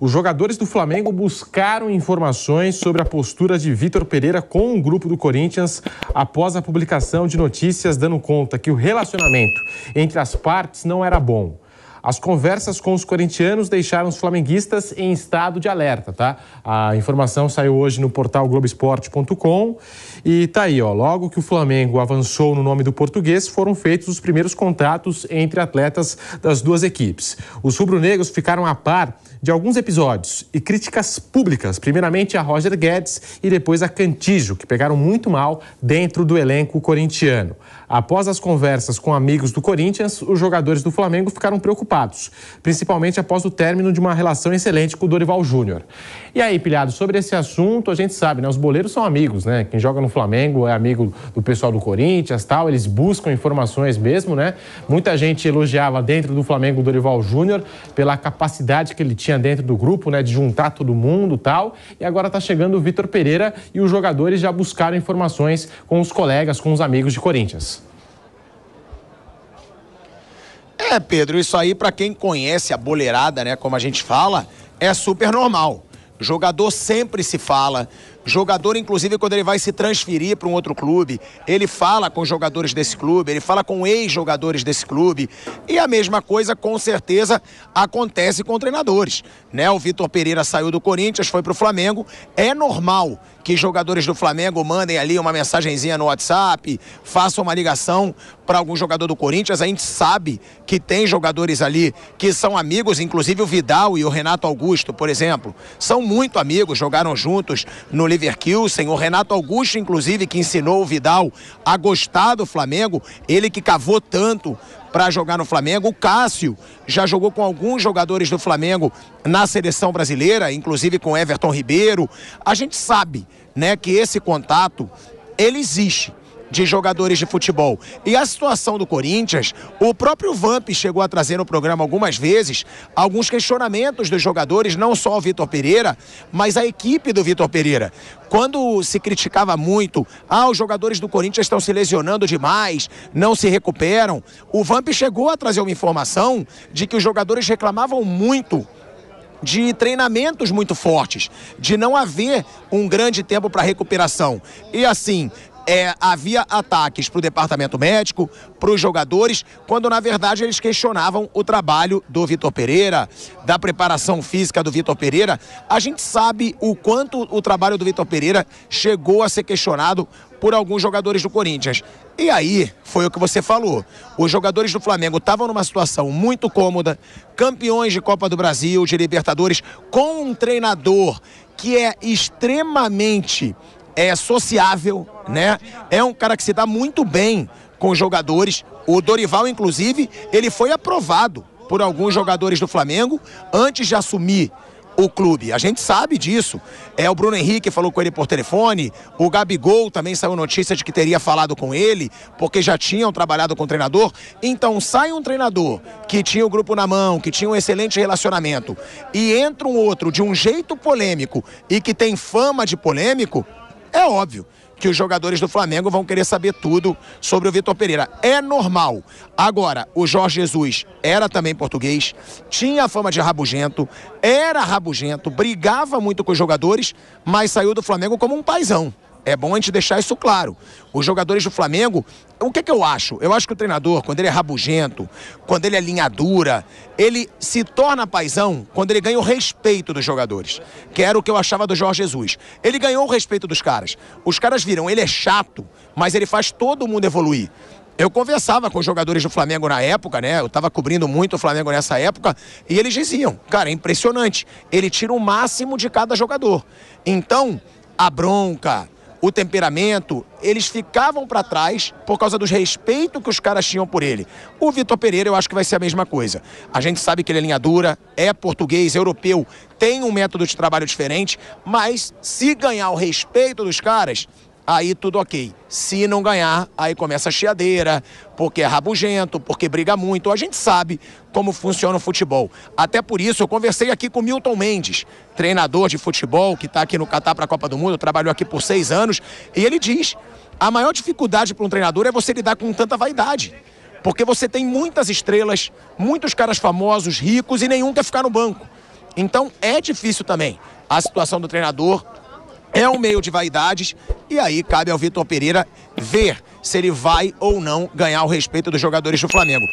Os jogadores do Flamengo buscaram informações sobre a postura de Vitor Pereira com o grupo do Corinthians após a publicação de notícias dando conta que o relacionamento entre as partes não era bom. As conversas com os corintianos deixaram os flamenguistas em estado de alerta, tá? A informação saiu hoje no portal Globoesporte.com e tá aí, ó. Logo que o Flamengo avançou no nome do português, foram feitos os primeiros contatos entre atletas das duas equipes. Os rubro-negros ficaram a par de alguns episódios e críticas públicas, primeiramente a Roger Guedes e depois a Cantillo, que pegaram muito mal dentro do elenco corintiano. Após as conversas com amigos do Corinthians, os jogadores do Flamengo ficaram preocupados, principalmente após o término de uma relação excelente com o Dorival Júnior. E aí, pilhado, sobre esse assunto, a gente sabe, né? Os boleiros são amigos, né? Quem joga no Flamengo é amigo do pessoal do Corinthians, tal, eles buscam informações mesmo, né? Muita gente elogiava dentro do Flamengo o Dorival Júnior pela capacidade que ele tinha dentro do grupo, né? De juntar todo mundo, tal. E agora tá chegando o Vitor Pereira e os jogadores já buscaram informações com os colegas, com os amigos de Corinthians. Pedro, isso aí pra quem conhece a boleirada, né, como a gente fala, é super normal. Jogador sempre se fala. Jogador, inclusive, quando ele vai se transferir para um outro clube, ele fala com os jogadores desse clube, ele fala com ex-jogadores desse clube. E a mesma coisa, com certeza, acontece com treinadores, né? O Vitor Pereira saiu do Corinthians, foi para o Flamengo. É normal que jogadores do Flamengo mandem ali uma mensagenzinha no WhatsApp, façam uma ligação para algum jogador do Corinthians. A gente sabe que tem jogadores ali que são amigos, inclusive o Vidal e o Renato Augusto, por exemplo, são muito amigos, jogaram juntos no Leverkusen. O Renato Augusto, inclusive, que ensinou o Vidal a gostar do Flamengo, ele que cavou tanto para jogar no Flamengo. O Cássio já jogou com alguns jogadores do Flamengo na seleção brasileira, inclusive com Everton Ribeiro. A gente sabe, né, que esse contato, ele existe, de jogadores de futebol. E a situação do Corinthians, o próprio Vamp chegou a trazer no programa algumas vezes alguns questionamentos dos jogadores, não só o Vitor Pereira, mas a equipe do Vitor Pereira. Quando se criticava muito, os jogadores do Corinthians estão se lesionando demais, não se recuperam, o Vamp chegou a trazer uma informação de que os jogadores reclamavam muito de treinamentos muito fortes, de não haver um grande tempo para recuperação. E assim, havia ataques para o departamento médico, para os jogadores, quando na verdade eles questionavam o trabalho do Vitor Pereira, da preparação física do Vitor Pereira. A gente sabe o quanto o trabalho do Vitor Pereira chegou a ser questionado por alguns jogadores do Corinthians. E aí, foi o que você falou, os jogadores do Flamengo estavam numa situação muito cômoda, campeões de Copa do Brasil, de Libertadores, com um treinador que é extremamente sociável, né? É um cara que se dá muito bem com os jogadores. O Dorival, inclusive, ele foi aprovado por alguns jogadores do Flamengo antes de assumir o clube. A gente sabe disso. O Bruno Henrique falou com ele por telefone, o Gabigol também saiu notícia de que teria falado com ele, porque já tinham trabalhado com o treinador. Então sai um treinador que tinha o grupo na mão, que tinha um excelente relacionamento, e entra um outro de um jeito polêmico e que tem fama de polêmico. É óbvio que os jogadores do Flamengo vão querer saber tudo sobre o Vitor Pereira. É normal. Agora, o Jorge Jesus era também português, tinha a fama de rabugento, era rabugento, brigava muito com os jogadores, mas saiu do Flamengo como um paizão. É bom a gente deixar isso claro. Os jogadores do Flamengo, o que eu acho? Eu acho que o treinador, quando ele é rabugento, quando ele é linha dura, ele se torna paizão quando ele ganha o respeito dos jogadores, que era o que eu achava do Jorge Jesus. Ele ganhou o respeito dos caras. Os caras viram, ele é chato, mas ele faz todo mundo evoluir. Eu conversava com os jogadores do Flamengo na época, né? Eu tava cobrindo muito o Flamengo nessa época, e eles diziam, cara, é impressionante. Ele tira o máximo de cada jogador. Então, a bronca, o temperamento, eles ficavam para trás por causa do respeito que os caras tinham por ele. O Vitor Pereira, eu acho que vai ser a mesma coisa. A gente sabe que ele é linha dura, é português, europeu, tem um método de trabalho diferente, mas se ganhar o respeito dos caras, aí tudo ok. Se não ganhar, aí começa a chiadeira, porque é rabugento, porque briga muito. A gente sabe como funciona o futebol. Até por isso, eu conversei aqui com o Milton Mendes, treinador de futebol, que está aqui no Catar para a Copa do Mundo, trabalhou aqui por 6 anos, e ele diz, a maior dificuldade para um treinador é você lidar com tanta vaidade. Porque você tem muitas estrelas, muitos caras famosos, ricos, e nenhum quer ficar no banco. Então é difícil também a situação do treinador, é um meio de vaidades, e aí cabe ao Vitor Pereira ver se ele vai ou não ganhar o respeito dos jogadores do Flamengo.